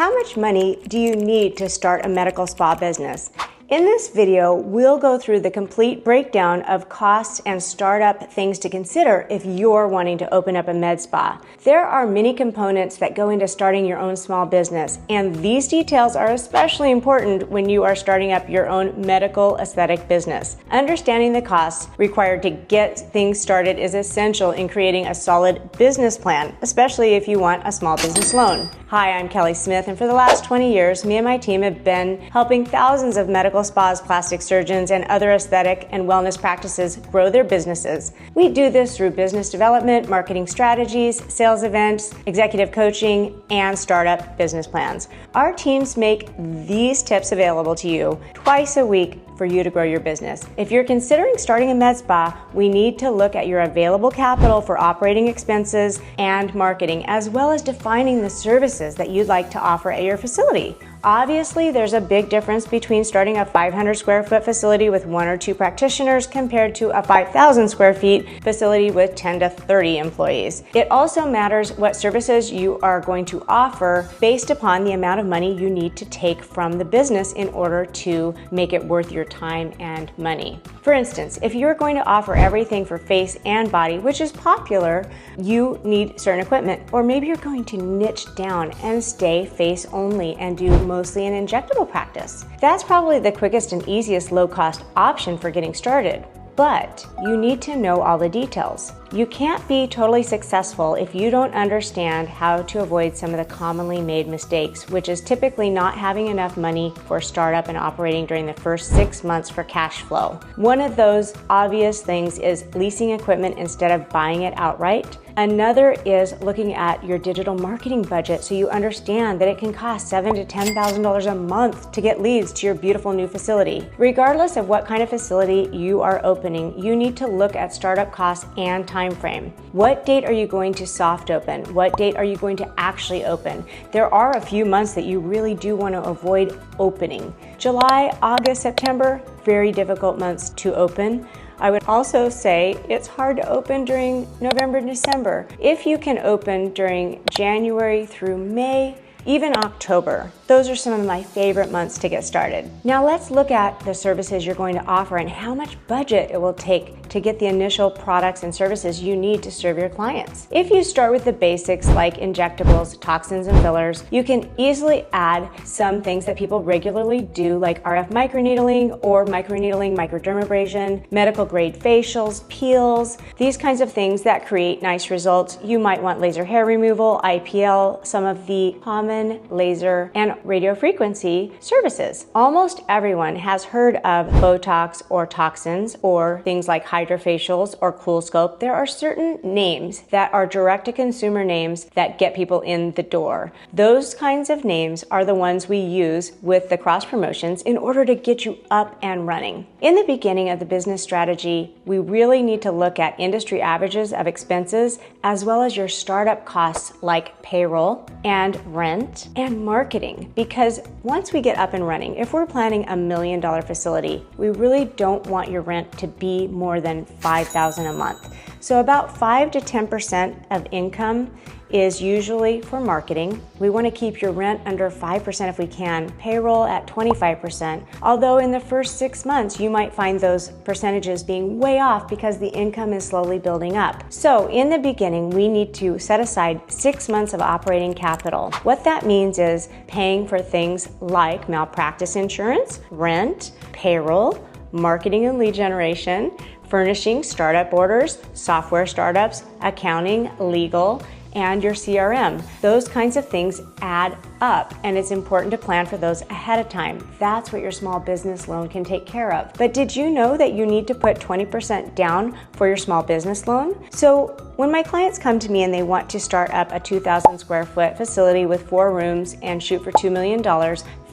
How much money do you need to start a medical spa business? In this video, we'll go through the complete breakdown of costs and startup things to consider if you're wanting to open up a med spa. There are many components that go into starting your own small business, and these details are especially important when you are starting up your own medical aesthetic business. Understanding the costs required to get things started is essential in creating a solid business plan, especially if you want a small business loan. Hi, I'm Kelly Smith, and for the last 20 years, me and my team have been helping thousands of medical spas, plastic surgeons, and other aesthetic and wellness practices grow their businesses. We do this through business development, marketing strategies, sales events, executive coaching, and startup business plans. Our teams make these tips available to you twice a week for you to grow your business. If you're considering starting a med spa, we need to look at your available capital for operating expenses and marketing, as well as defining the services that you'd like to offer at your facility. Obviously, there's a big difference between starting a 500 square foot facility with 1 or 2 practitioners compared to a 5,000 square feet facility with 10 to 30 employees. It also matters what services you are going to offer based upon the amount of money you need to take from the business in order to make it worth your time and money. For instance, if you're going to offer everything for face and body, which is popular, you need certain equipment. Or maybe you're going to niche down and stay face only and do mostly an injectable practice. That's probably the quickest and easiest low-cost option for getting started. But you need to know all the details. You can't be totally successful if you don't understand how to avoid some of the commonly made mistakes, which is typically not having enough money for startup and operating during the first 6 months for cash flow. One of those obvious things is leasing equipment instead of buying it outright. Another is looking at your digital marketing budget so you understand that it can cost $7,000 to $10,000 a month to get leads to your beautiful new facility. Regardless of what kind of facility you are opening, you need to look at startup costs and time frame. What date are you going to soft open? What date are you going to actually open? There are a few months that you really do want to avoid opening. July, August, September, very difficult months to open. I would also say it's hard to open during November and December. If you can open during January through May, even October, those are some of my favorite months to get started. Now let's look at the services you're going to offer and how much budget it will take to get the initial products and services you need to serve your clients. If you start with the basics like injectables, toxins, and fillers, you can easily add some things that people regularly do like RF microneedling or microneedling, microdermabrasion, medical grade facials, peels, these kinds of things that create nice results. You might want laser hair removal, IPL, some of the common laser and radio frequency services. Almost everyone has heard of Botox or toxins or things like hydrofacials or CoolScope. There are certain names that are direct-to-consumer names that get people in the door. Those kinds of names are the ones we use with the cross promotions in order to get you up and running. In the beginning of the business strategy, we really need to look at industry averages of expenses as well as your startup costs like payroll and rent and marketing, because once we get up and running, if we're planning $1 million facility, we really don't want your rent to be more than $5,000 a month. So about 5 to 10% of income is usually for marketing. We want to keep your rent under 5% if we can, payroll at 25%, although in the first 6 months you might find those percentages being way off because the income is slowly building up. So in the beginning, we need to set aside 6 months of operating capital. What that means is paying for things like malpractice insurance, rent, payroll, marketing and lead generation, furnishing, startup orders, software startups, accounting, legal, and your CRM. Those kinds of things add up, and it's important to plan for those ahead of time. That's what your small business loan can take care of. But did you know that you need to put 20% down for your small business loan? So when my clients come to me and they want to start up a 2,000 square foot facility with 4 rooms and shoot for $2 million,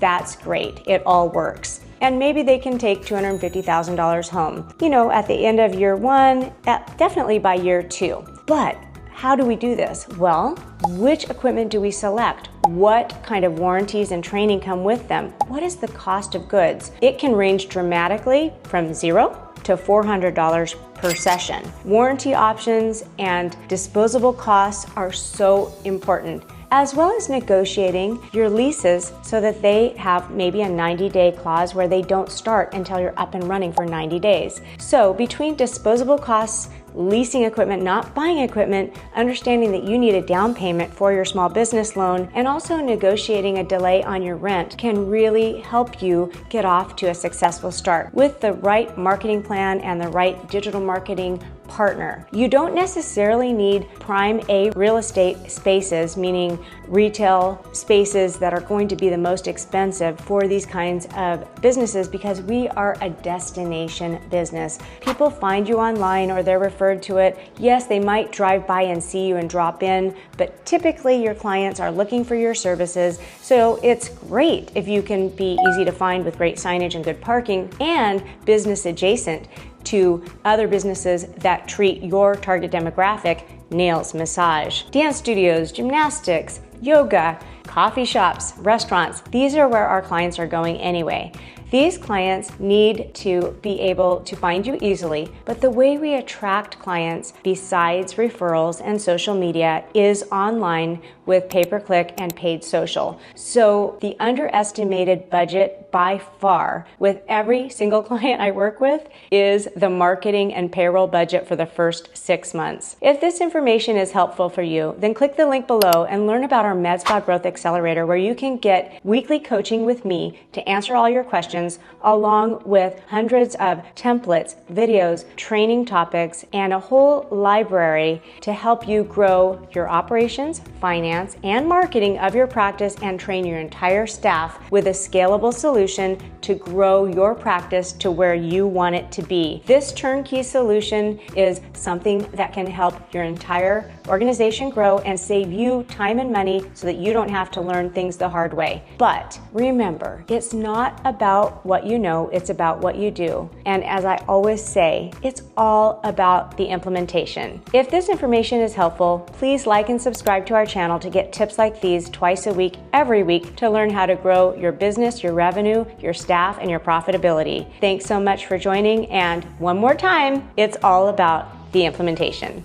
that's great. It all works. And maybe they can take $250,000 home, at the end of year 1, definitely by year 2. But how do we do this? Well, which equipment do we select? What kind of warranties and training come with them? What is the cost of goods? It can range dramatically from $0 to $400 per session. Warranty options and disposable costs are so important. as well as negotiating your leases so that they have maybe a 90-day clause where they don't start until you're up and running for 90 days. So between disposable costs, leasing equipment, not buying equipment, understanding that you need a down payment for your small business loan, and also negotiating a delay on your rent can really help you get off to a successful start. With the right marketing plan and the right digital marketing partner. You don't necessarily need prime A real estate spaces, meaning retail spaces that are going to be the most expensive for these kinds of businesses, because we are a destination business. People find you online or they're referred to it. Yes, they might drive by and see you and drop in, but typically your clients are looking for your services. So it's great if you can be easy to find with great signage and good parking and business adjacent to other businesses that treat your target demographic: nails, massage, dance studios, gymnastics, yoga, coffee shops, restaurants. These are where our clients are going anyway. These clients need to be able to find you easily, but the way we attract clients besides referrals and social media is online with pay-per-click and paid social. So the underestimated budget by far with every single client I work with is the marketing and payroll budget for the first 6 months. If this information is helpful for you, then click the link below and learn about our MEDSPA Growth Accelerator, where you can get weekly coaching with me to answer all your questions, along with hundreds of templates, videos, training topics, and a whole library to help you grow your operations, finance, and marketing of your practice and train your entire staff with a scalable solution to grow your practice to where you want it to be. This turnkey solution is something that can help your entire organization grow and save you time and money so that you don't have to learn things the hard way. But remember, it's not about what you know, it's about what you do. And as I always say, it's all about the implementation. If this information is helpful, please like and subscribe to our channel to get tips like these twice a week, every week, to learn how to grow your business, your revenue, your staff, and your profitability. Thanks so much for joining, and one more time, it's all about the implementation.